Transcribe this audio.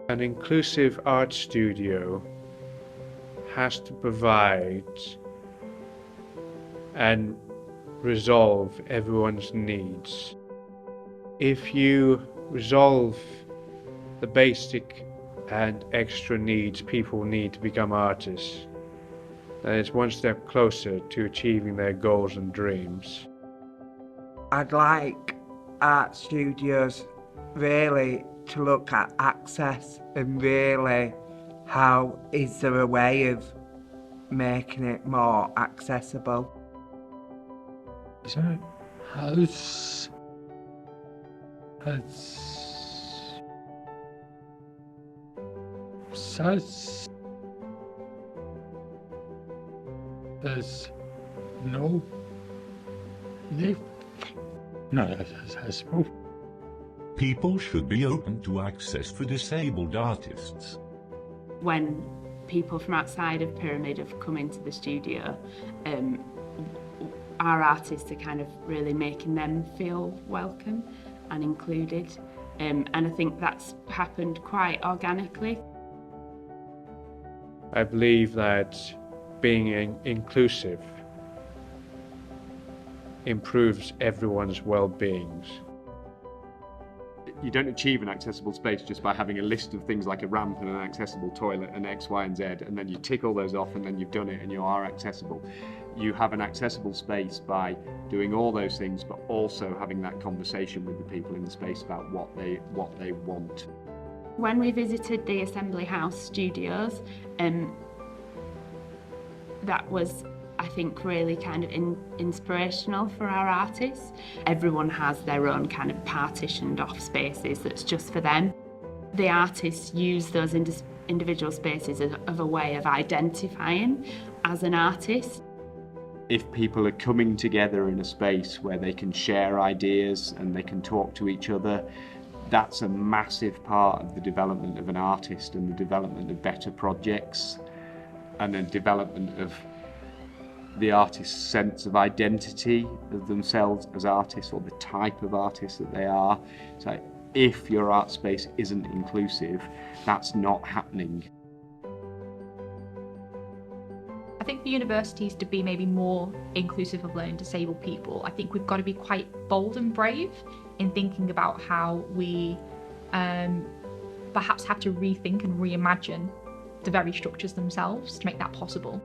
An inclusive art studio has to provide and resolve everyone's needs. If you resolve the basic and extra needs people need to become artists, then it's one step closer to achieving their goals and dreams. I'd like art studios really to look at access and really how is there a way of making it more accessible. Has there's no lift. No, that's People should be open to access for disabled artists. When people from outside of Pyramid have come into the studio, our artists are kind of really making them feel welcome and included, and I think that's happened quite organically. I believe that being inclusive improves everyone's well-being. You don't achieve an accessible space just by having a list of things like a ramp and an accessible toilet and X, Y, and Z, and then you tick all those off and then you've done it and you are accessible. You have an accessible space by doing all those things, but also having that conversation with the people in the space about what they want. When we visited the Assembly House studios, that was, I think, really kind of inspirational for our artists. Everyone has their own kind of partitioned off spaces that's just for them. The artists use those individual spaces as a way of identifying as an artist. If people are coming together in a space where they can share ideas and they can talk to each other, that's a massive part of the development of an artist and the development of better projects and the development of the artist's sense of identity of themselves as artists or the type of artist that they are. So if your art space isn't inclusive, that's not happening. I think for universities to be maybe more inclusive of learning disabled people, I think we've got to be quite bold and brave in thinking about how we perhaps have to rethink and reimagine the very structures themselves to make that possible.